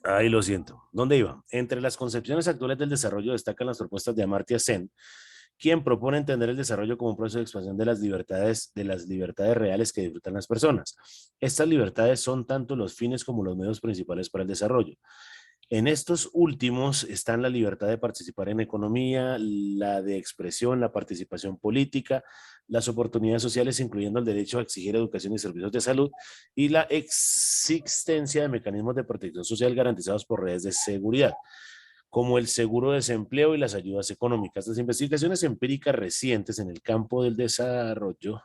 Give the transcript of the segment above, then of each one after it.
Ahí lo siento. ¿Dónde iba? Entre las concepciones actuales del desarrollo destacan las propuestas de Amartya Sen, quien propone entender el desarrollo como un proceso de expansión de las libertades reales que disfrutan las personas. Estas libertades son tanto los fines como los medios principales para el desarrollo. En estos últimos están la libertad de participar en economía, la de expresión, la participación política, las oportunidades sociales, incluyendo el derecho a exigir educación y servicios de salud, y la existencia de mecanismos de protección social garantizados por redes de seguridad, como el seguro de desempleo y las ayudas económicas. Las investigaciones empíricas recientes en el campo del desarrollo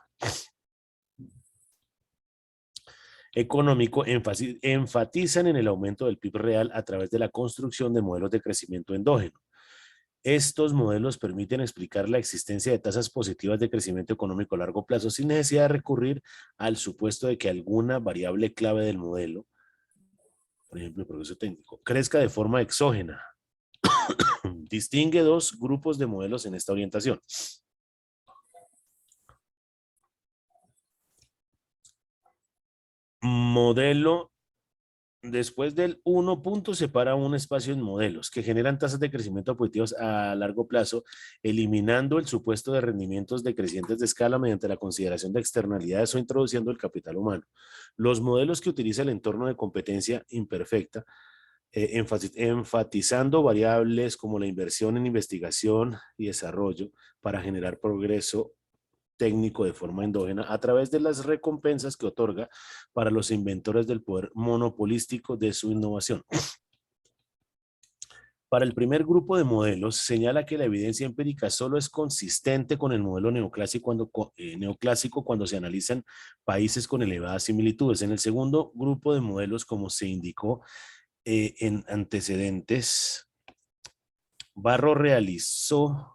económico enfatizan en el aumento del PIB real a través de la construcción de modelos de crecimiento endógeno. Estos modelos permiten explicar la existencia de tasas positivas de crecimiento económico a largo plazo sin necesidad de recurrir al supuesto de que alguna variable clave del modelo, por ejemplo el progreso técnico, crezca de forma exógena. Distingue dos grupos de modelos en esta orientación. Modelo. Después del 1 punto separa un espacio en modelos que generan tasas de crecimiento positivas a largo plazo, eliminando el supuesto de rendimientos decrecientes de escala mediante la consideración de externalidades o introduciendo el capital humano. Los modelos que utiliza el entorno de competencia imperfecta, enfatizando variables como la inversión en investigación y desarrollo para generar progreso técnico de forma endógena a través de las recompensas que otorga para los inventores del poder monopolístico de su innovación. Para el primer grupo de modelos, señala que la evidencia empírica solo es consistente con el modelo neoclásico cuando se analizan países con elevadas similitudes. En el segundo grupo de modelos, como se indicó en antecedentes, Barro realizó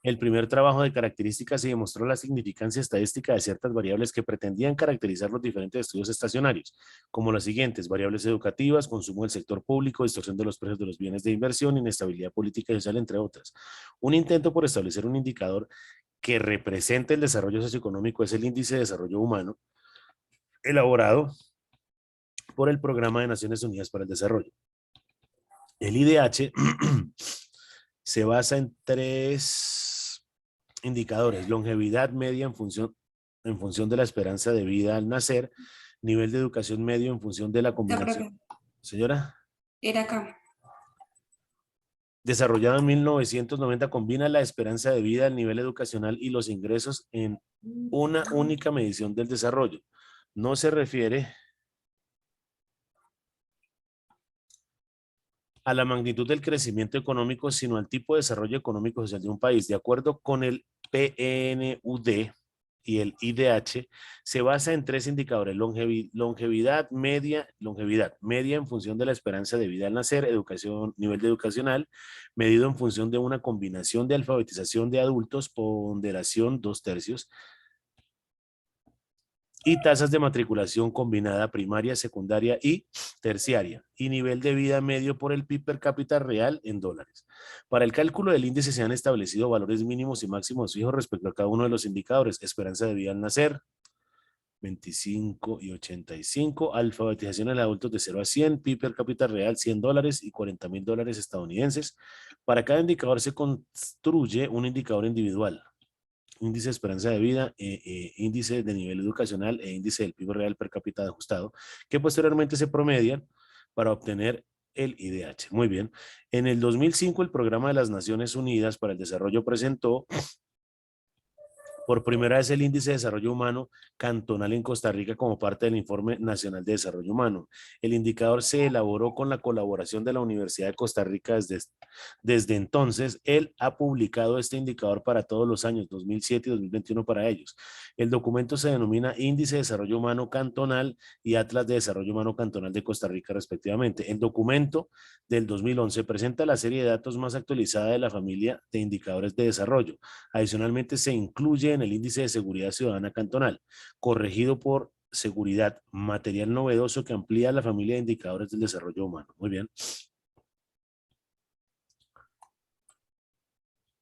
el primer trabajo de características y demostró la significancia estadística de ciertas variables que pretendían caracterizar los diferentes estudios estacionarios, como las siguientes: variables educativas, consumo del sector público, distorsión de los precios de los bienes de inversión, inestabilidad política y social, entre otras. Un intento por establecer un indicador que represente el desarrollo socioeconómico es el Índice de Desarrollo Humano, elaborado por el Programa de Naciones Unidas para el Desarrollo. El IDH se basa en tres indicadores: longevidad media en función de la esperanza de vida al nacer, nivel de educación medio en función de la combinación. Señora, Era acá. desarrollado en 1990, combina la esperanza de vida, el nivel educacional y los ingresos en una única medición del desarrollo. No se refiere a la magnitud del crecimiento económico, sino al tipo de desarrollo económico social de un país. De acuerdo con el PNUD y el IDH, se basa en tres indicadores: longevidad media en función de la esperanza de vida al nacer, nivel de educacional, medido en función de una combinación de alfabetización de adultos, ponderación 2/3, y tasas de matriculación combinada primaria, secundaria y terciaria, y nivel de vida medio por el PIB per cápita real en dólares. Para el cálculo del índice se han establecido valores mínimos y máximos fijos respecto a cada uno de los indicadores: esperanza de vida al nacer, 25 y 85, alfabetización en adultos de 0 a 100, PIB per cápita real $100 y $40,000 estadounidenses. Para cada indicador se construye un indicador individual: índice de esperanza de vida, índice de nivel educacional e índice del PIB real per cápita ajustado, que posteriormente se promedian para obtener el IDH. Muy bien. En el 2005, el Programa de las Naciones Unidas para el Desarrollo presentó por primera vez el Índice de Desarrollo Humano cantonal en Costa Rica como parte del Informe Nacional de Desarrollo Humano. El indicador se elaboró con la colaboración de la Universidad de Costa Rica. Desde entonces, él ha publicado este indicador para todos los años 2007 y 2021 para ellos. El documento se denomina Índice de Desarrollo Humano Cantonal y Atlas de Desarrollo Humano Cantonal de Costa Rica, respectivamente. El documento del 2011 presenta la serie de datos más actualizada de la familia de indicadores de desarrollo. Adicionalmente, se incluye en el Índice de Seguridad Ciudadana Cantonal, corregido por seguridad, material novedoso que amplía la familia de indicadores del desarrollo humano. Muy bien.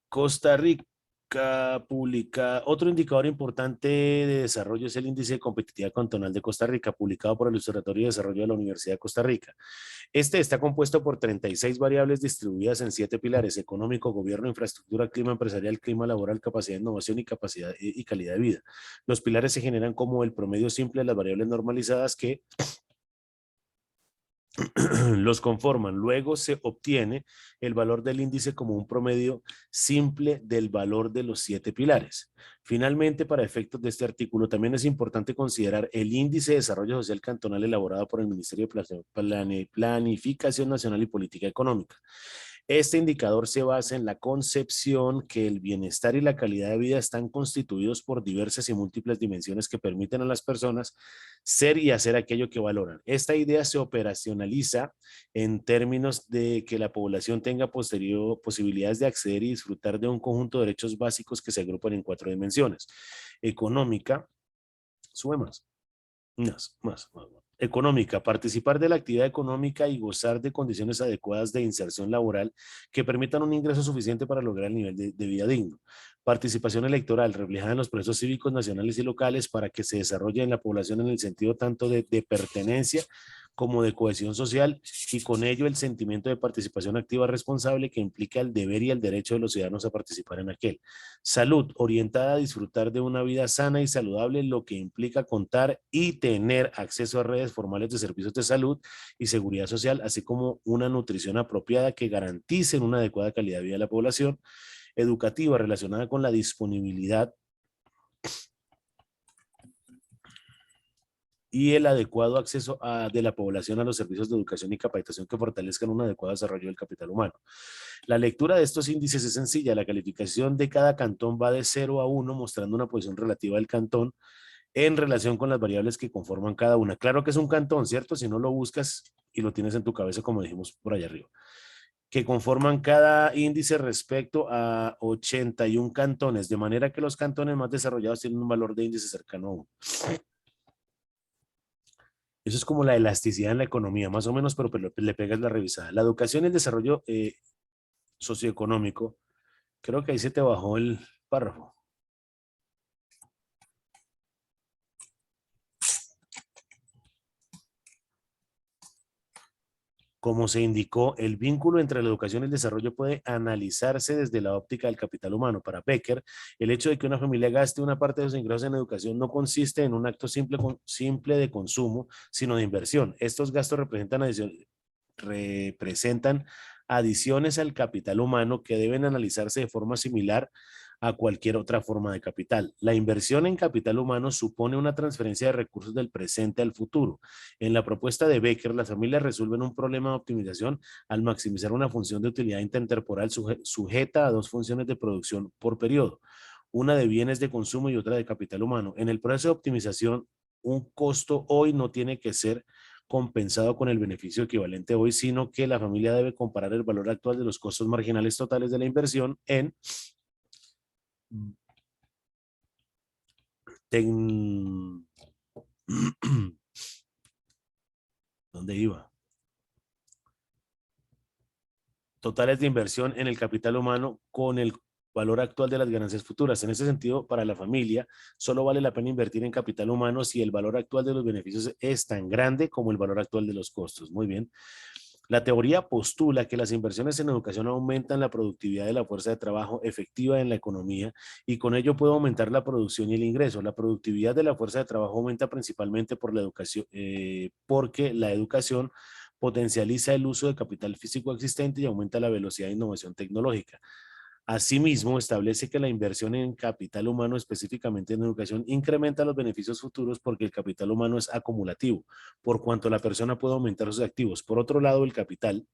Costa Rica. Otro indicador importante de desarrollo es el índice de competitividad cantonal de Costa Rica, publicado por el Observatorio de Desarrollo de la Universidad de Costa Rica. Este está compuesto por 36 variables distribuidas en 7 pilares: económico, gobierno, infraestructura, clima empresarial, clima laboral, capacidad de innovación y capacidad y calidad de vida. Los pilares se generan como el promedio simple de las variables normalizadas que los conforman. Luego se obtiene el valor del índice como un promedio simple del valor de los 7 pilares. Finalmente, para efectos de este artículo, también es importante considerar el índice de desarrollo social cantonal elaborado por el Ministerio de Planificación Nacional y Política Económica. Este indicador se basa en la concepción que el bienestar y la calidad de vida están constituidos por diversas y múltiples dimensiones que permiten a las personas ser y hacer aquello que valoran. Esta idea se operacionaliza en términos de que la población tenga posibilidades de acceder y disfrutar de un conjunto de derechos básicos que se agrupan en 4 dimensiones: económica, sube más. Económica, participar de la actividad económica y gozar de condiciones adecuadas de inserción laboral que permitan un ingreso suficiente para lograr el nivel de vida digno. Participación electoral, reflejada en los procesos cívicos nacionales y locales para que se desarrolle en la población en el sentido tanto de pertenencia como de cohesión social, y con ello el sentimiento de participación activa responsable que implica el deber y el derecho de los ciudadanos a participar en aquel. Salud, orientada a disfrutar de una vida sana y saludable, lo que implica contar y tener acceso a redes formales de servicios de salud y seguridad social, así como una nutrición apropiada que garanticen una adecuada calidad de vida de la población. Educativa, relacionada con la disponibilidad y el adecuado acceso de la población a los servicios de educación y capacitación que fortalezcan un adecuado desarrollo del capital humano. La lectura de estos índices es sencilla. La calificación de cada cantón va de 0 a 1, mostrando una posición relativa del cantón en relación con las variables que conforman cada una. Claro que es un cantón, ¿cierto? Si no lo buscas y lo tienes en tu cabeza, como dijimos por allá arriba, que conforman cada índice respecto a 81 cantones, de manera que los cantones más desarrollados tienen un valor de índice cercano a 1. Eso es como la elasticidad en la economía, más o menos, pero le pegas la revisada. La educación y el desarrollo socioeconómico, creo que ahí se te bajó el párrafo. Como se indicó, el vínculo entre la educación y el desarrollo puede analizarse desde la óptica del capital humano. Para Becker, el hecho de que una familia gaste una parte de sus ingresos en educación no consiste en un acto simple de consumo, sino de inversión. Estos gastos representan adiciones al capital humano que deben analizarse de forma similar a cualquier otra forma de capital. La inversión en capital humano supone una transferencia de recursos del presente al futuro. En la propuesta de Becker, las familias resuelven un problema de optimización al maximizar una función de utilidad intertemporal sujeta a 2 funciones de producción por periodo, una de bienes de consumo y otra de capital humano. En el proceso de optimización, un costo hoy no tiene que ser compensado con el beneficio equivalente hoy, sino que la familia debe comparar el valor actual de los costos marginales totales de la inversión en ¿dónde iba? Totales de inversión en el capital humano con el valor actual de las ganancias futuras. En ese sentido, para la familia, solo vale la pena invertir en capital humano si el valor actual de los beneficios es tan grande como el valor actual de los costos. Muy bien. La teoría postula que las inversiones en educación aumentan la productividad de la fuerza de trabajo efectiva en la economía y con ello puede aumentar la producción y el ingreso. La productividad de la fuerza de trabajo aumenta principalmente por la educación, porque la educación potencializa el uso de capital físico existente y aumenta la velocidad de innovación tecnológica. Asimismo, establece que la inversión en capital humano, específicamente en educación, incrementa los beneficios futuros porque el capital humano es acumulativo, por cuanto la persona puede aumentar sus activos. Por otro lado, el capital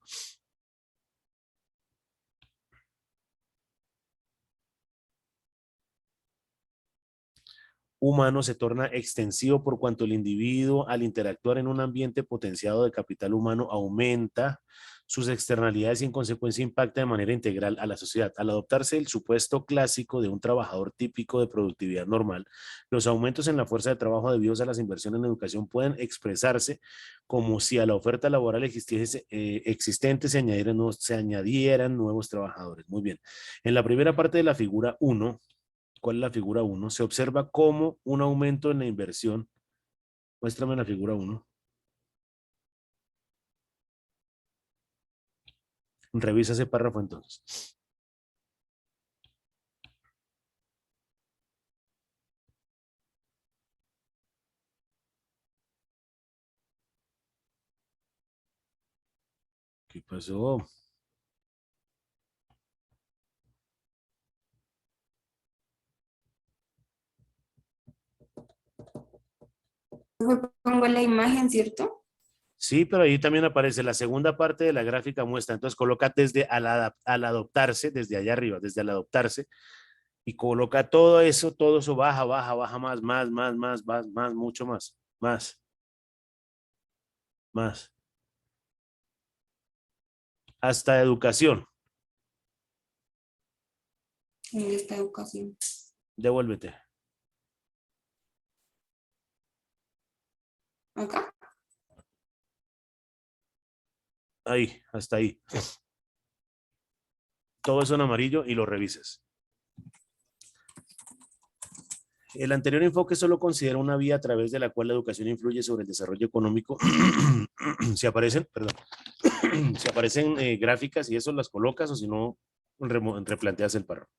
humano se torna extensivo por cuanto el individuo, al interactuar en un ambiente potenciado de capital humano, aumenta sus externalidades y en consecuencia impacta de manera integral a la sociedad. Al adoptarse el supuesto clásico de un trabajador típico de productividad normal, los aumentos en la fuerza de trabajo debidos a las inversiones en educación pueden expresarse como si a la oferta laboral existente se añadieran nuevos trabajadores. Muy bien. En la primera parte de la figura 1, ¿cuál es la figura 1? Se observa como un aumento en la inversión. Muéstrame la figura 1. Revisa ese párrafo entonces. ¿Qué pasó? Pongo la imagen, ¿cierto? Sí, pero ahí también aparece la segunda parte de la gráfica muestra. Entonces coloca desde al adoptarse, desde allá arriba, desde al adoptarse, y coloca todo eso baja, baja, baja más, mucho más. Hasta educación. En esta educación. Devuélvete. Acá. Ahí, hasta ahí. Todo eso en amarillo y lo revises. El anterior enfoque solo considera una vía a través de la cual la educación influye sobre el desarrollo económico. Si aparecen, perdón, si aparecen gráficas y eso las colocas o si no, replanteas el párrafo.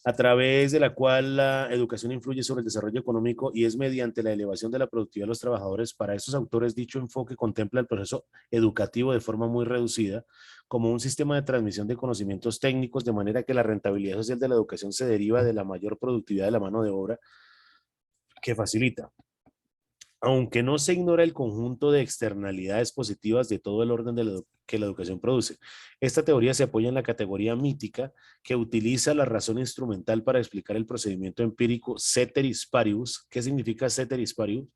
A través de la cual la educación influye sobre el desarrollo económico y es mediante la elevación de la productividad de los trabajadores. Para estos autores, dicho enfoque contempla el proceso educativo de forma muy reducida, como un sistema de transmisión de conocimientos técnicos, de manera que la rentabilidad social de la educación se deriva de la mayor productividad de la mano de obra que facilita. Aunque no se ignora el conjunto de externalidades positivas de todo el orden que la educación produce. Esta teoría se apoya en la categoría mítica que utiliza la razón instrumental para explicar el procedimiento empírico ceteris paribus. ¿Qué significa ceteris paribus?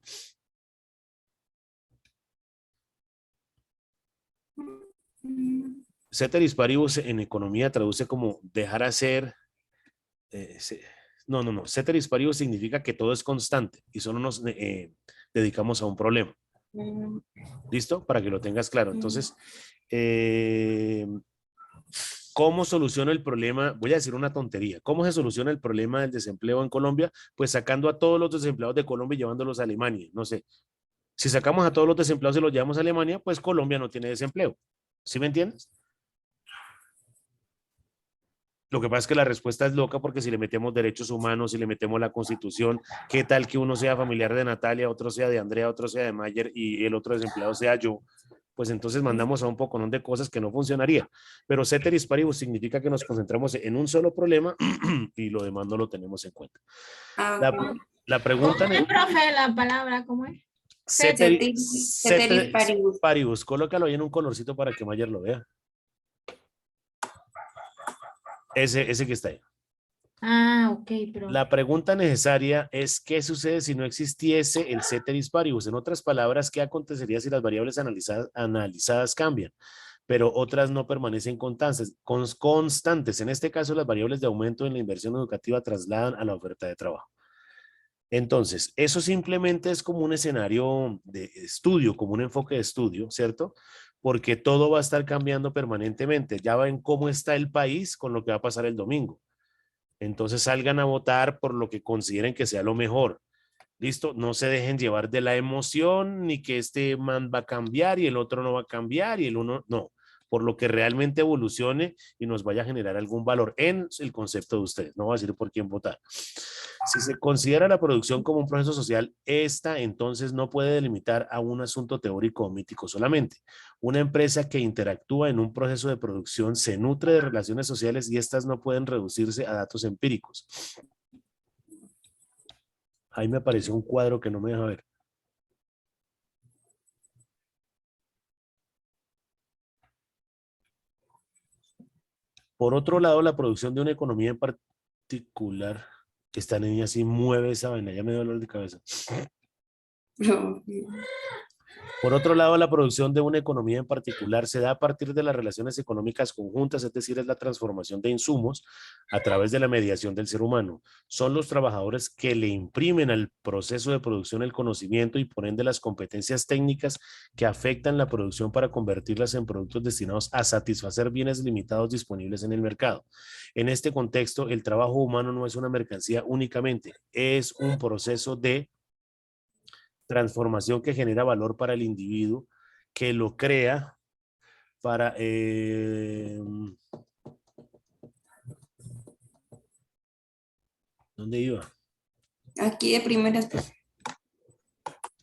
Ceteris paribus en economía traduce como dejar hacer. No. Ceteris paribus significa que todo es constante y solo nos dedicamos a un problema. ¿Listo? Para que lo tengas claro. Entonces, ¿cómo soluciona el problema? Voy a decir una tontería. ¿Cómo se soluciona el problema del desempleo en Colombia? Pues sacando a todos los desempleados de Colombia y llevándolos a Alemania. No sé. Si sacamos a todos los desempleados y los llevamos a Alemania, pues Colombia no tiene desempleo. ¿Sí me entiendes? Lo que pasa es que la respuesta es loca porque si le metemos derechos humanos, si le metemos la constitución, ¿qué tal que uno sea familiar de Natalia, otro sea de Andrea, otro sea de Mayer y el otro desempleado sea yo? Pues entonces mandamos a un poconón de cosas que no funcionaría. Pero ceteris paribus significa que nos concentramos en un solo problema y lo demás no lo tenemos en cuenta. La pregunta... ¿Cómo es, profe, la palabra? ¿Cómo es? Ceteris paribus. Paribus. Colócalo ahí en un colorcito para que Mayer lo vea. Ese que está ahí. Ah, ok, pero... La pregunta necesaria es ¿qué sucede si no existiese el ceteris paribus? En otras palabras, ¿qué acontecería si las variables analizadas cambian, pero otras no permanecen constantes? En este caso, las variables de aumento en la inversión educativa trasladan a la oferta de trabajo. Entonces, eso simplemente es como un escenario de estudio, como un enfoque de estudio, ¿cierto? Porque todo va a estar cambiando permanentemente. Ya ven cómo está el país con lo que va a pasar el domingo. Entonces salgan a votar por lo que consideren que sea lo mejor. ¿Listo? No se dejen llevar de la emoción, ni que este man va a cambiar y el otro no va a cambiar y el uno no. Por lo que realmente evolucione y nos vaya a generar algún valor en el concepto de ustedes. No voy a decir por quién votar. Si se considera la producción como un proceso social, esta entonces no puede delimitar a un asunto teórico o mítico solamente. Una empresa que interactúa en un proceso de producción se nutre de relaciones sociales y estas no pueden reducirse a datos empíricos. Ahí me apareció un cuadro que no me deja ver. Por otro lado, la producción de una economía en particular, esta niña sí mueve esa vaina, ya me dio dolor de cabeza. Por otro lado, la producción de una economía en particular se da a partir de las relaciones económicas conjuntas, es decir, es la transformación de insumos a través de la mediación del ser humano. Son los trabajadores que le imprimen al proceso de producción el conocimiento y por ende las competencias técnicas que afectan la producción para convertirlas en productos destinados a satisfacer bienes limitados disponibles en el mercado. En este contexto, el trabajo humano no es una mercancía únicamente, es un proceso de transformación que genera valor para el individuo, que lo crea para... ¿dónde iba? Aquí de primeras, pues,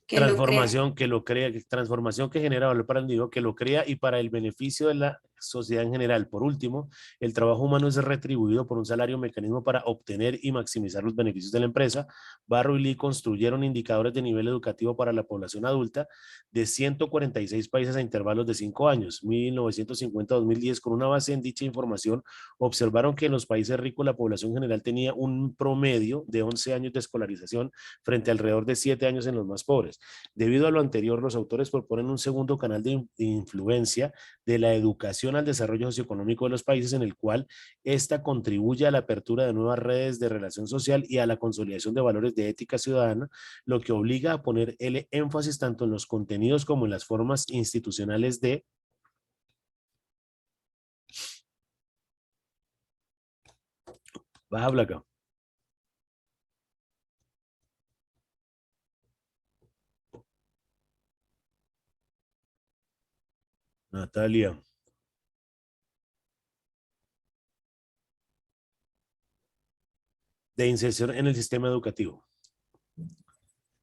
que lo crea. Transformación que lo crea, transformación que genera valor para el individuo, que lo crea y para el beneficio de la sociedad en general. Por último, el trabajo humano es retribuido por un salario, mecanismo para obtener y maximizar los beneficios de la empresa. Barrow y Lee construyeron indicadores de nivel educativo para la población adulta de 146 países a intervalos de 5 años, 1950-2010, con una base en dicha información. Observaron que en los países ricos la población general tenía un promedio de 11 años de escolarización frente a alrededor de 7 años en los más pobres. Debido a lo anterior, los autores proponen un segundo canal de influencia de la educación al desarrollo socioeconómico de los países, en el cual ésta contribuye a la apertura de nuevas redes de relación social y a la consolidación de valores de ética ciudadana, lo que obliga a poner el énfasis tanto en los contenidos como en las formas institucionales de baja placa. Natalia. De inserción en el sistema educativo.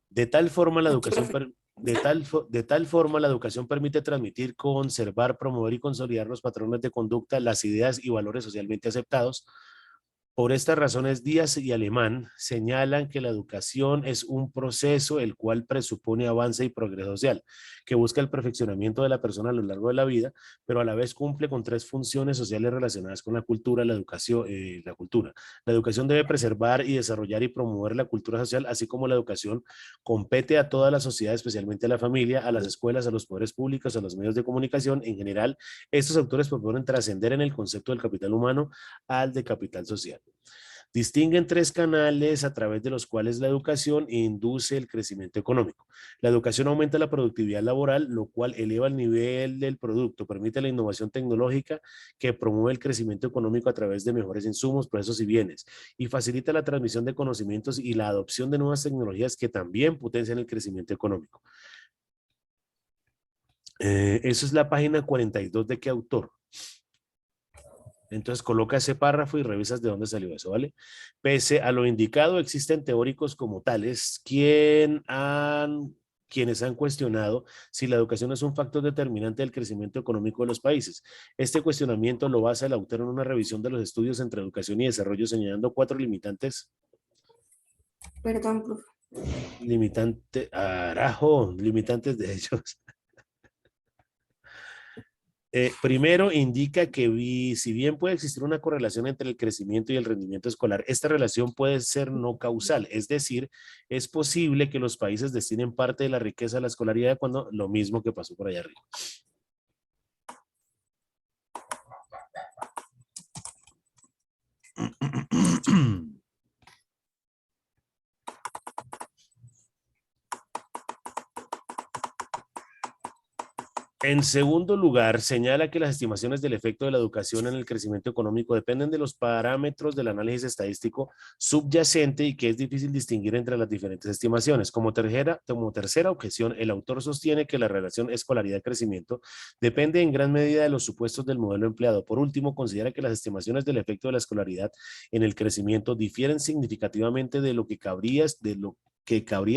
De tal forma la Aquí, educación profe. de tal forma la educación permite transmitir, conservar, promover y consolidar los patrones de conducta, las ideas y valores socialmente aceptados. Por estas razones, Díaz y Alemán señalan que la educación es un proceso el cual presupone avance y progreso social, que busca el perfeccionamiento de la persona a lo largo de la vida, pero a la vez cumple con 3 funciones sociales relacionadas con la cultura, la educación, la cultura. La educación debe preservar y desarrollar y promover la cultura social, así como la educación compete a toda la sociedad, especialmente a la familia, a las escuelas, a los poderes públicos, a los medios de comunicación. En general, estos autores proponen trascender en el concepto del capital humano al de capital social. Distinguen 3 canales a través de los cuales la educación induce el crecimiento económico. La educación aumenta la productividad laboral, lo cual eleva el nivel del producto, permite la innovación tecnológica que promueve el crecimiento económico a través de mejores insumos, procesos y bienes, y facilita la transmisión de conocimientos y la adopción de nuevas tecnologías que también potencian el crecimiento económico. Eso es la página 42 de qué autor. Entonces coloca ese párrafo y revisas de dónde salió eso, ¿vale? Pese a lo indicado, existen teóricos como tales quienes han cuestionado si la educación es un factor determinante del crecimiento económico de los países. Este cuestionamiento lo basa el autor en una revisión de los estudios entre educación y desarrollo, señalando 4 limitantes. Perdón, profe. Limitantes de ellos. Primero indica que si bien puede existir una correlación entre el crecimiento y el rendimiento escolar, esta relación puede ser no causal, es decir, es posible que los países destinen parte de la riqueza a la escolaridad cuando lo mismo que pasó por allá arriba. En segundo lugar, señala que las estimaciones del efecto de la educación en el crecimiento económico dependen de los parámetros del análisis estadístico subyacente y que es difícil distinguir entre las diferentes estimaciones. Como tercera objeción, el autor sostiene que la relación escolaridad-crecimiento depende en gran medida de los supuestos del modelo empleado. Por último, considera que las estimaciones del efecto de la escolaridad en el crecimiento difieren significativamente de lo que cabría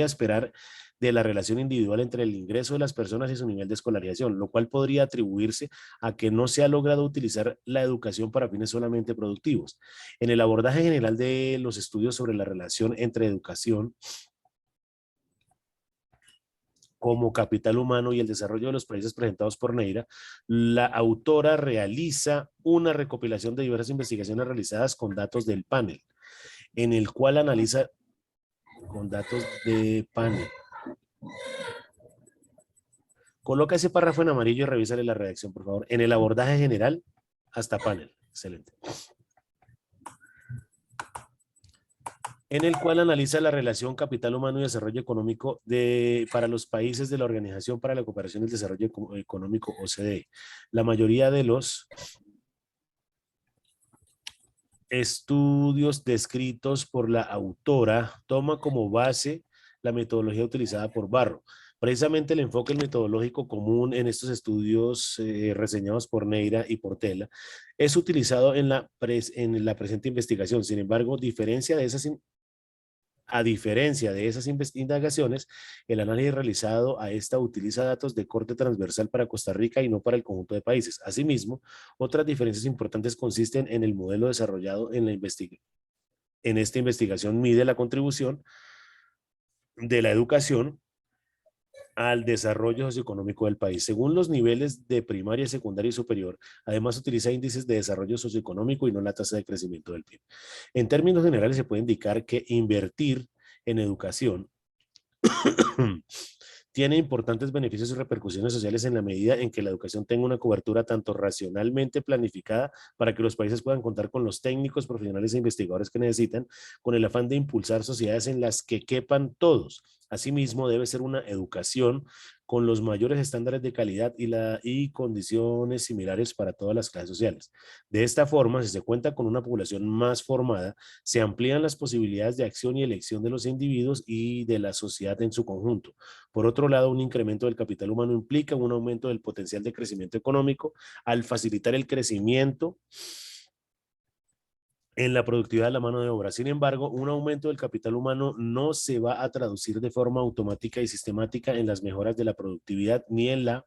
esperar de la relación individual entre el ingreso de las personas y su nivel de escolarización, lo cual podría atribuirse a que no se ha logrado utilizar la educación para fines solamente productivos. En el abordaje general de los estudios sobre la relación entre educación como capital humano y el desarrollo de los países presentados por Neira, la autora realiza una recopilación de diversas investigaciones realizadas con datos del panel, en el cual analiza con datos de panel. Coloca ese párrafo en amarillo y revísale la redacción, por favor. En el abordaje general, hasta panel. Excelente. En el cual analiza la relación capital humano y desarrollo económico para los países de la Organización para la Cooperación y el Desarrollo Económico, OCDE. La mayoría de los estudios descritos por la autora toma como base la metodología utilizada por Barro. Precisamente el enfoque metodológico común en estos estudios reseñados por Neira y Portela es utilizado en la presente investigación. Sin embargo, a diferencia de esas indagaciones, el análisis realizado a esta utiliza datos de corte transversal para Costa Rica y no para el conjunto de países. Asimismo, otras diferencias importantes consisten en el modelo desarrollado en esta investigación mide la contribución de la educación al desarrollo socioeconómico del país. Según los niveles de primaria, secundaria y superior, además utiliza índices de desarrollo socioeconómico y no la tasa de crecimiento del PIB. En términos generales, se puede indicar que invertir en educación tiene importantes beneficios y repercusiones sociales en la medida en que la educación tenga una cobertura tanto racionalmente planificada para que los países puedan contar con los técnicos, profesionales e investigadores que necesitan, con el afán de impulsar sociedades en las que quepan todos. Asimismo, debe ser una educación con los mayores estándares de calidad y condiciones similares para todas las clases sociales. De esta forma, si se cuenta con una población más formada, se amplían las posibilidades de acción y elección de los individuos y de la sociedad en su conjunto. Por otro lado, un incremento del capital humano implica un aumento del potencial de crecimiento económico al facilitar el crecimiento en la productividad de la mano de obra. Sin embargo, un aumento del capital humano no se va a traducir de forma automática y sistemática en las mejoras de la productividad ni en la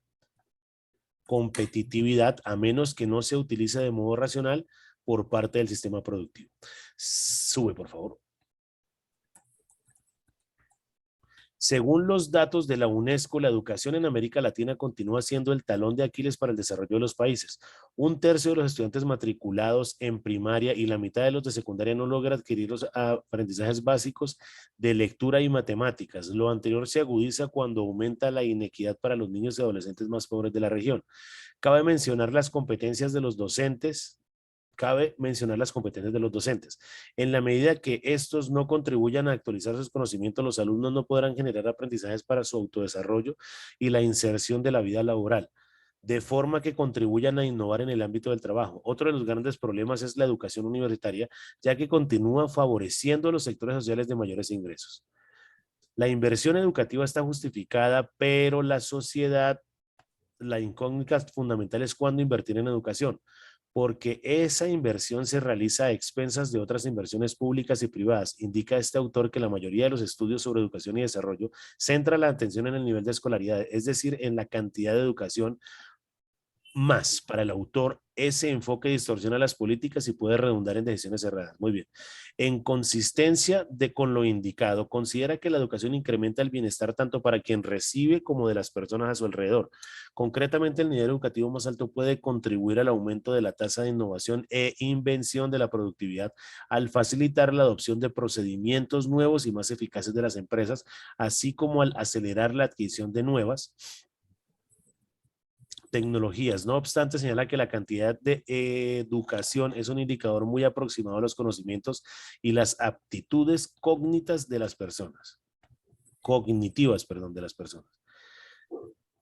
competitividad, a menos que no se utilice de modo racional por parte del sistema productivo. Sube, por favor. Según los datos de la UNESCO, la educación en América Latina continúa siendo el talón de Aquiles para el desarrollo de los países. Un tercio de los estudiantes matriculados en primaria y la mitad de los de secundaria no logra adquirir los aprendizajes básicos de lectura y matemáticas. Lo anterior se agudiza cuando aumenta la inequidad para los niños y adolescentes más pobres de la región. Cabe mencionar las competencias de los docentes. En la medida que estos no contribuyan a actualizar sus conocimientos, los alumnos no podrán generar aprendizajes para su autodesarrollo y la inserción de la vida laboral, de forma que contribuyan a innovar en el ámbito del trabajo. Otro de los grandes problemas es la educación universitaria, ya que continúa favoreciendo a los sectores sociales de mayores ingresos. La inversión educativa está justificada, pero la incógnita fundamental es cuándo invertir en educación, porque esa inversión se realiza a expensas de otras inversiones públicas y privadas. Indica este autor que la mayoría de los estudios sobre educación y desarrollo centra la atención en el nivel de escolaridad, es decir, en la cantidad de educación. Más, para el autor, ese enfoque distorsiona las políticas y puede redundar en decisiones erradas. Muy bien. En consistencia con lo indicado, considera que la educación incrementa el bienestar tanto para quien recibe como de las personas a su alrededor. Concretamente, el nivel educativo más alto puede contribuir al aumento de la tasa de innovación e invención de la productividad al facilitar la adopción de procedimientos nuevos y más eficaces de las empresas, así como al acelerar la adquisición de nuevas tecnologías. No obstante, señala que la cantidad de educación es un indicador muy aproximado a los conocimientos y las aptitudes cognitivas de las personas.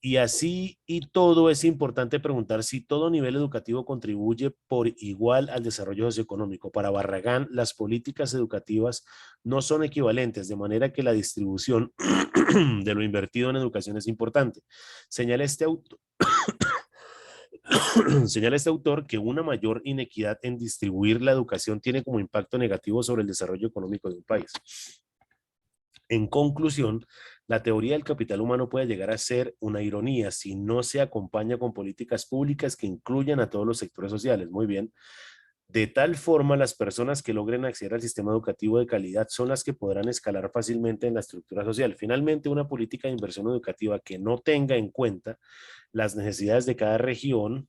Y así y todo es importante preguntar si todo nivel educativo contribuye por igual al desarrollo socioeconómico. Para Barragán, las políticas educativas no son equivalentes, de manera que la distribución de lo invertido en educación es importante. Señala este autor que una mayor inequidad en distribuir la educación tiene como impacto negativo sobre el desarrollo económico de un país. En conclusión, la teoría del capital humano puede llegar a ser una ironía si no se acompaña con políticas públicas que incluyan a todos los sectores sociales. Muy bien. De tal forma, las personas que logren acceder al sistema educativo de calidad son las que podrán escalar fácilmente en la estructura social. Finalmente, una política de inversión educativa que no tenga en cuenta las necesidades de cada región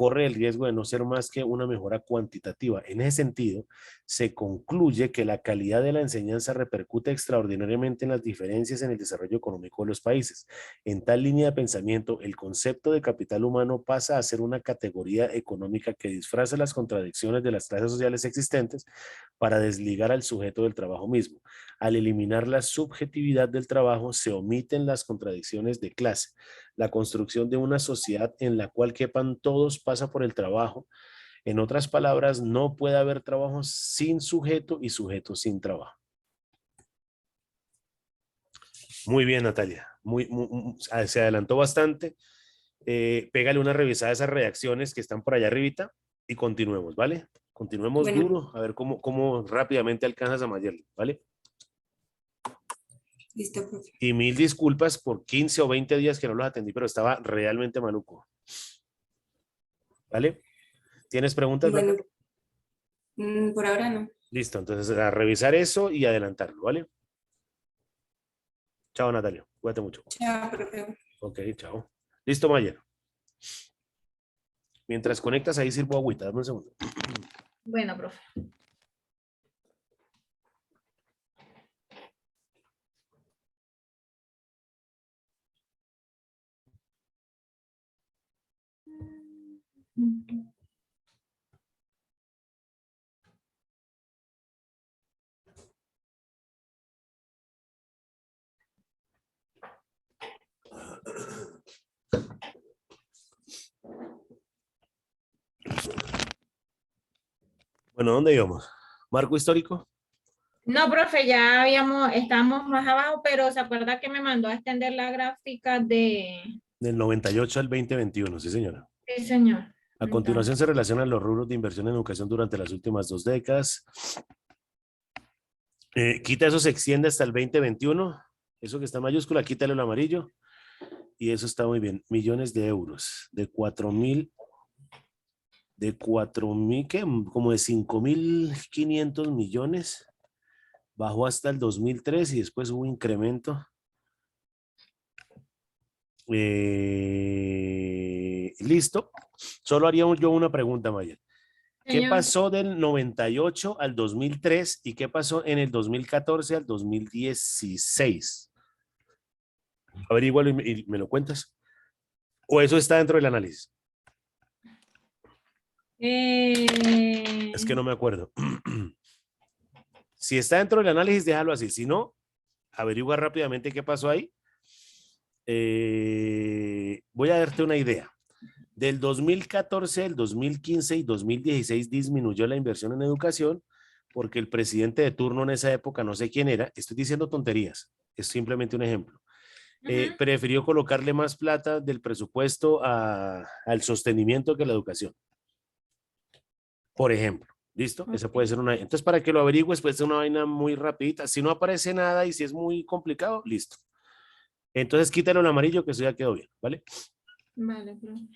corre el riesgo de no ser más que una mejora cuantitativa. En ese sentido, se concluye que la calidad de la enseñanza repercute extraordinariamente en las diferencias en el desarrollo económico de los países. En tal línea de pensamiento, el concepto de capital humano pasa a ser una categoría económica que disfraza las contradicciones de las clases sociales existentes para desligar al sujeto del trabajo mismo. Al eliminar la subjetividad del trabajo, se omiten las contradicciones de clase. La construcción de una sociedad en la cual quepan todos pasa por el trabajo. En otras palabras, no puede haber trabajo sin sujeto y sujeto sin trabajo. Muy bien, Natalia. Se adelantó bastante. Pégale una revisada a esas reacciones que están por allá arribita y continuemos, ¿vale? Continuemos Bueno. duro, a ver cómo rápidamente alcanzas a Mayerly, ¿vale? Listo, profe. Y mil disculpas por 15 o 20 días que no los atendí, pero estaba realmente maluco. ¿Vale? ¿Tienes preguntas? Bueno, por ahora no. Listo, entonces a revisar eso y adelantarlo, ¿vale? Chao, Natalia. Cuídate mucho. Chao, profe. Ok, chao. Listo, Mayer. Mientras conectas ahí sirvo agüita. Dame un segundo. Bueno, profe. Bueno, ¿dónde íbamos? ¿Marco histórico? No, profe, estamos más abajo, pero ¿se acuerda que me mandó a extender la gráfica de... Del 98 al 2021, sí, señora. Sí, señor. A continuación se relacionan los rubros de inversión en educación durante las últimas 2 décadas. Quita eso, se extiende hasta el 2021. Eso que está en mayúscula, quítale el amarillo. Y eso está muy bien. Millones de euros. De 4.000, ¿qué? Como de 5.500 millones. Bajó hasta el 2003 y después hubo incremento. Listo. Solo haría yo una pregunta, Maya. ¿Qué Señor. pasó del 98 al 2003 y qué pasó en el 2014 al 2016? Averígualo y me lo cuentas. ¿O eso está dentro del análisis? Es que no me acuerdo. Si está dentro del análisis, déjalo así. Si no, averigua rápidamente qué pasó ahí. Voy a darte una idea. Del 2014, el 2015 y 2016 disminuyó la inversión en educación porque el presidente de turno en esa época, no sé quién era, estoy diciendo tonterías, es simplemente un ejemplo. Prefirió colocarle más plata del presupuesto al sostenimiento que a la educación. Por ejemplo, ¿listo? Esa puede ser una. Entonces, para que lo averigües, puede ser una vaina muy rapidita. Si no aparece nada y si es muy complicado, listo. Entonces, quítalo el amarillo que eso ya quedó bien, ¿vale? Vale, profe.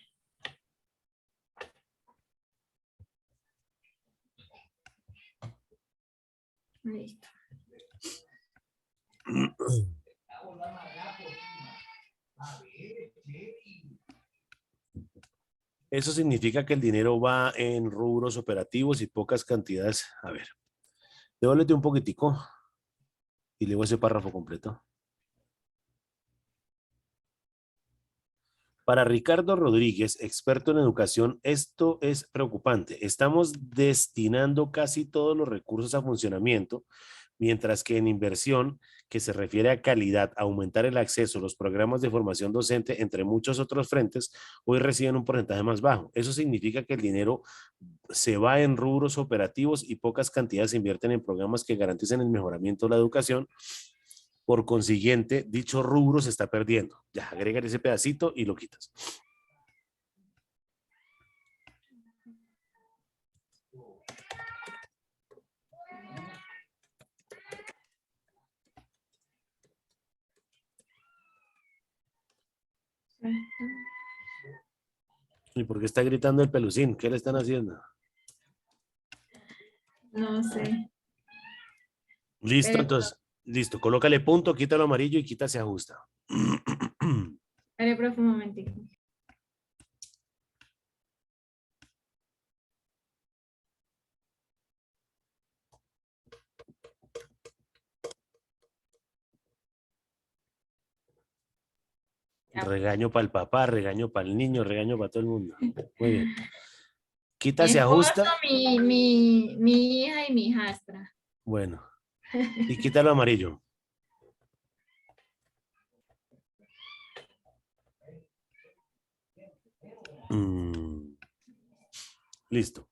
Listo. Eso significa que el dinero va en rubros operativos y pocas cantidades. A ver, devuélvete un poquitico y leo ese párrafo completo. Para Ricardo Rodríguez, experto en educación, esto es preocupante. Estamos destinando casi todos los recursos a funcionamiento, mientras que en inversión, que se refiere a calidad, aumentar el acceso a los programas de formación docente, entre muchos otros frentes, hoy reciben un porcentaje más bajo. Eso significa que el dinero se va en rubros operativos y pocas cantidades se invierten en programas que garanticen el mejoramiento de la educación. Por consiguiente, dicho rubro se está perdiendo. Ya, agrega ese pedacito y lo quitas. ¿Y por qué está gritando el pelucín? ¿Qué le están haciendo? No sé. Listo, entonces, listo. Colócale punto, quita lo amarillo y quita se ajusta. Espere, profe, un momentico. Regaño para el papá, regaño para el niño, regaño para todo el mundo. Muy bien. Mi Quita, se esposo, ajusta. mi hija y mi hijastra. Bueno. Y quita lo amarillo. Listo.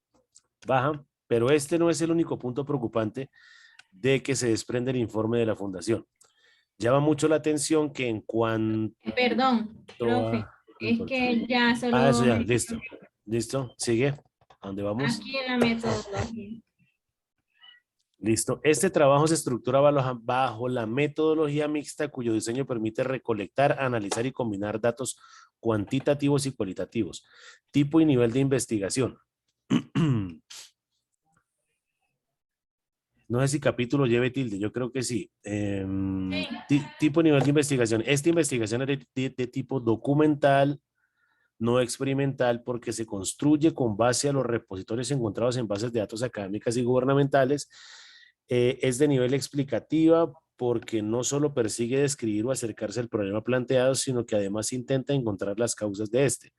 Baja. Pero este no es el único punto preocupante de que se desprende el informe de la Fundación. Llama mucho la atención que en cuanto Perdón, profe, a... No es importa. que ya Ah, eso solo ya, listo. Listo, sigue. ¿A dónde vamos? aquí en la metodología. Listo. Este trabajo se estructura bajo la metodología mixta cuyo diseño permite recolectar, analizar y combinar datos cuantitativos y cualitativos. Tipo y nivel de investigación. No sé si capítulo lleve tilde, yo creo que sí. Tipo y nivel de investigación. Esta investigación es de tipo documental, no experimental, porque se construye con base a los repositorios encontrados en bases de datos académicas y gubernamentales. Es de nivel explicativa porque no solo persigue describir o acercarse al problema planteado, sino que además intenta encontrar las causas de este.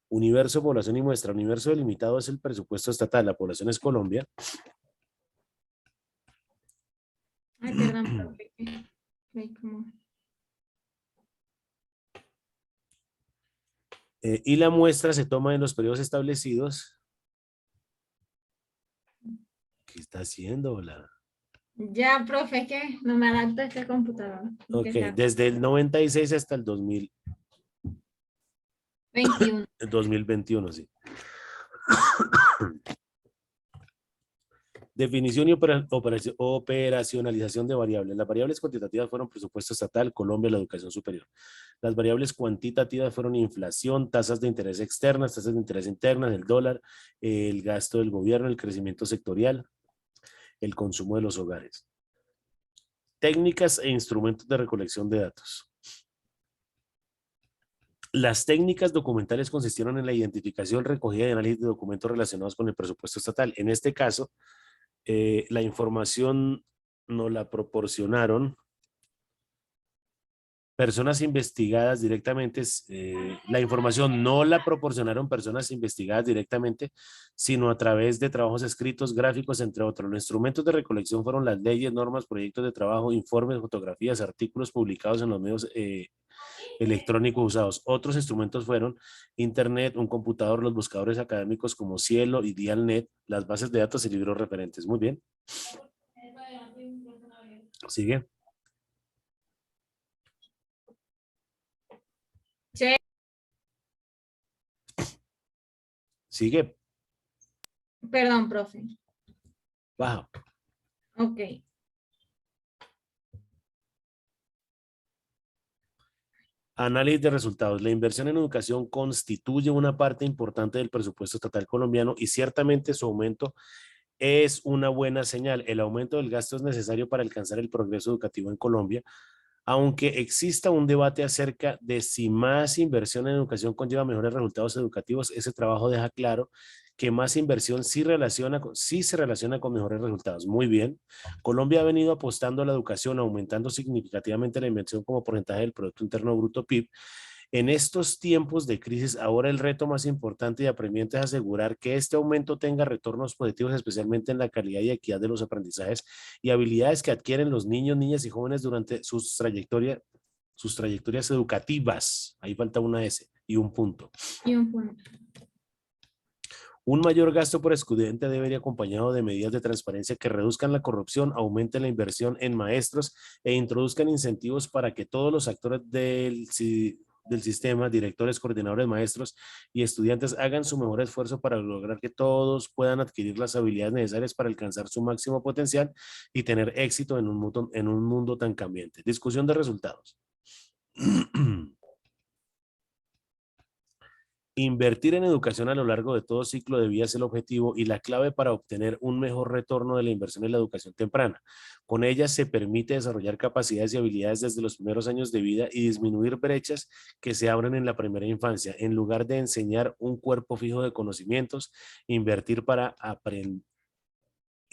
Universo, población y muestra. Universo delimitado es el presupuesto estatal, la población es Colombia. Ay, perdón, profe. Ay, como- Y la muestra se toma en los periodos establecidos. ¿Qué está haciendo? Ya, profe, es que no me adapto a este computador. Ok, Que sea desde el 96 hasta el 21. 2021, sí. Definición y operacionalización de variables. Las variables cuantitativas fueron presupuesto estatal, Colombia, la educación superior. Las variables cuantitativas fueron inflación, tasas de interés externas, tasas de interés internas, el dólar, el gasto del gobierno, el crecimiento sectorial, el consumo de los hogares. Técnicas e instrumentos de recolección de datos. Las técnicas documentales consistieron en la identificación, recogida y análisis de documentos relacionados con el presupuesto estatal. En este caso, la información nos la proporcionaron personas investigadas directamente. La información no la proporcionaron personas investigadas directamente, sino a través de trabajos escritos, gráficos, entre otros. Los instrumentos de recolección fueron las leyes, normas, proyectos de trabajo, informes, fotografías, artículos publicados en los medios electrónicos usados. Otros instrumentos fueron Internet, un computador, los buscadores académicos como Cielo y Dialnet, las bases de datos y libros referentes. Muy bien. Sigue. Sí, Sigue. perdón, profe. Baja. Ok. Análisis de resultados. La inversión en educación constituye una parte importante del presupuesto estatal colombiano y ciertamente su aumento es una buena señal. El aumento del gasto es necesario para alcanzar el progreso educativo en Colombia, aunque exista un debate acerca de si más inversión en educación conlleva mejores resultados educativos. Ese trabajo deja claro que más inversión sí se relaciona con mejores resultados. Muy bien. Colombia ha venido apostando a la educación, aumentando significativamente la inversión como porcentaje del Producto Interno Bruto PIB. En estos tiempos de crisis, ahora el reto más importante y apremiante es asegurar que este aumento tenga retornos positivos, especialmente en la calidad y equidad de los aprendizajes y habilidades que adquieren los niños, niñas y jóvenes durante sus trayectorias educativas. Ahí falta una S y un punto. Y un punto. Un mayor gasto por estudiante debe ir acompañado de medidas de transparencia que reduzcan la corrupción, aumenten la inversión en maestros e introduzcan incentivos para que todos los actores del sistema, directores, coordinadores, maestros y estudiantes hagan su mejor esfuerzo para lograr que todos puedan adquirir las habilidades necesarias para alcanzar su máximo potencial y tener éxito en un mundo tan cambiante. Discusión de resultados. Invertir en educación a lo largo de todo ciclo de vida es el objetivo y la clave para obtener un mejor retorno de la inversión en la educación temprana. Con ella se permite desarrollar capacidades y habilidades desde los primeros años de vida y disminuir brechas que se abren en la primera infancia. En lugar de enseñar un cuerpo fijo de conocimientos, invertir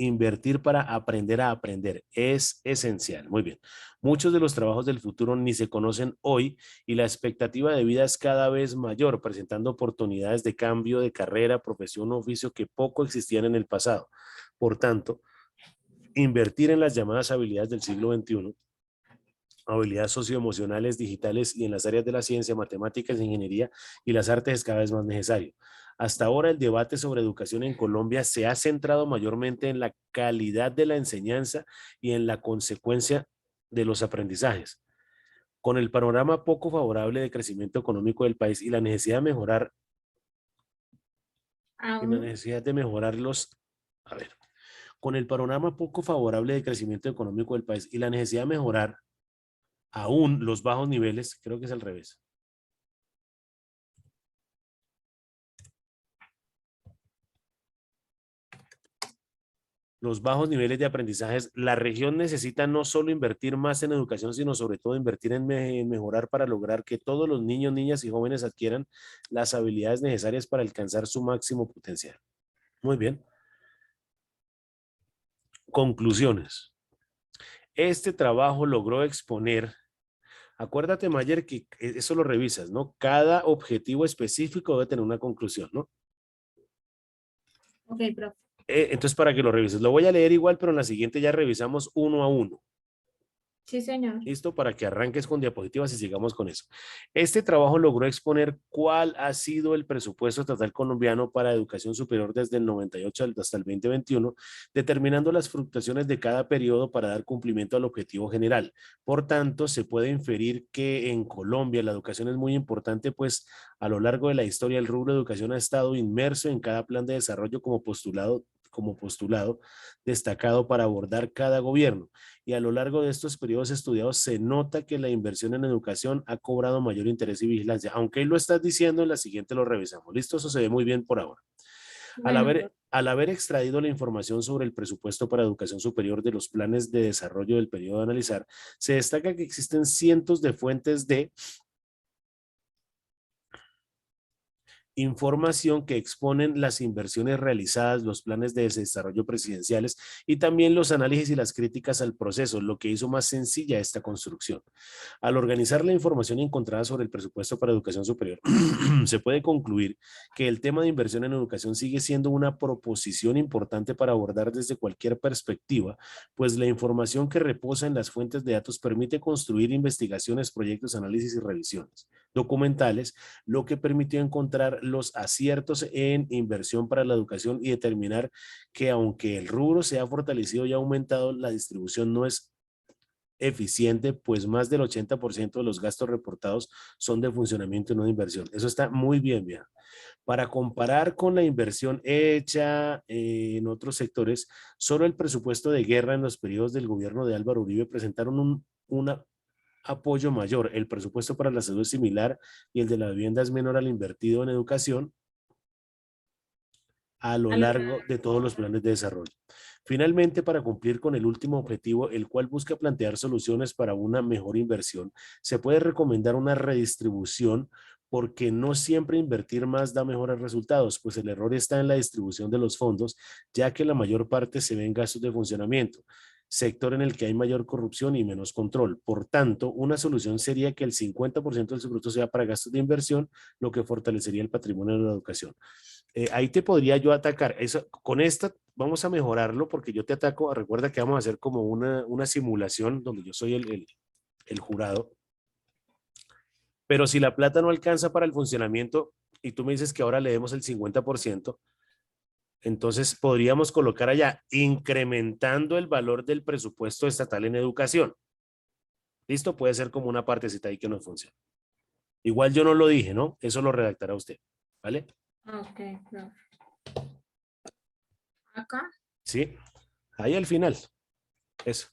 Invertir para aprender a aprender es esencial. Muy bien. Muchos de los trabajos del futuro ni se conocen hoy y la expectativa de vida es cada vez mayor, presentando oportunidades de cambio de carrera, profesión o oficio que poco existían en el pasado. Por tanto, invertir en las llamadas habilidades del siglo XXI, habilidades socioemocionales, digitales y en las áreas de la ciencia, matemáticas, ingeniería y las artes es cada vez más necesario. Hasta ahora el debate sobre educación en Colombia se ha centrado mayormente en la calidad de la enseñanza y en la consecuencia de los aprendizajes. Con el panorama poco favorable de crecimiento económico del país y la necesidad de mejorar, con el panorama poco favorable de crecimiento económico del país y la necesidad de mejorar aún los bajos niveles, creo que es al revés. Los bajos niveles de aprendizajes, la región necesita no solo invertir más en educación, sino sobre todo invertir en mejorar para lograr que todos los niños, niñas y jóvenes adquieran las habilidades necesarias para alcanzar su máximo potencial. Muy bien. Conclusiones. Este trabajo logró exponer, acuérdate, Mayer, que eso lo revisas, ¿no? Cada objetivo específico debe tener una conclusión, ¿no? Ok, profe. Entonces, para que lo revises, lo voy a leer igual, pero en la siguiente ya revisamos uno a uno. Sí, señor. Listo, para que arranques con diapositivas y sigamos con eso. Este trabajo logró exponer cuál ha sido el presupuesto estatal colombiano para educación superior desde el 98 hasta el 2021, determinando las fluctuaciones de cada periodo para dar cumplimiento al objetivo general. Por tanto, se puede inferir que en Colombia la educación es muy importante, pues a lo largo de la historia el rubro de educación ha estado inmerso en cada plan de desarrollo como postulado destacado para abordar cada gobierno. Y a lo largo de estos periodos estudiados se nota que la inversión en educación ha cobrado mayor interés y vigilancia. Aunque ahí lo estás diciendo, en la siguiente lo revisamos. ¿Listo? Eso se ve muy bien por ahora. Bueno, Al haber extraído la información sobre el presupuesto para educación superior de los planes de desarrollo del periodo a analizar, se destaca que existen cientos de fuentes de información que exponen las inversiones realizadas, los planes de desarrollo presidenciales y también los análisis y las críticas al proceso, lo que hizo más sencilla esta construcción. Al organizar la información encontrada sobre el presupuesto para educación superior, se puede concluir que el tema de inversión en educación sigue siendo una proposición importante para abordar desde cualquier perspectiva, pues la información que reposa en las fuentes de datos permite construir investigaciones, proyectos, análisis y revisiones documentales, lo que permitió encontrar los aciertos en inversión para la educación y determinar que aunque el rubro se ha fortalecido y aumentado, la distribución no es eficiente, pues más del 80% de los gastos reportados son de funcionamiento y no de inversión. Eso está muy bien, vieja. Para comparar con la inversión hecha en otros sectores, solo el presupuesto de guerra en los periodos del gobierno de Álvaro Uribe presentaron una apoyo mayor. El presupuesto para la salud es similar y el de la vivienda es menor al invertido en educación a lo largo de todos los planes de desarrollo. Finalmente, para cumplir con el último objetivo, el cual busca plantear soluciones para una mejor inversión, se puede recomendar una redistribución porque no siempre invertir más da mejores resultados, pues el error está en la distribución de los fondos, ya que la mayor parte se ve en gastos de funcionamiento, sector en el que hay mayor corrupción y menos control. Por tanto, una solución sería que el 50% del subproducto sea para gastos de inversión, lo que fortalecería el patrimonio de la educación. Ahí te podría yo atacar. Eso, con esta vamos a mejorarlo porque yo te ataco. Recuerda que vamos a hacer como una simulación donde yo soy el jurado. Pero si la plata no alcanza para el funcionamiento y tú me dices que ahora le demos el 50%, entonces podríamos colocar allá incrementando el valor del presupuesto estatal en educación. ¿Listo? Puede ser como una partecita ahí que no funciona. Igual yo no lo dije, ¿no? Eso lo redactará usted. ¿Vale? ok, profe. Acá. Sí. Ahí al final. Eso.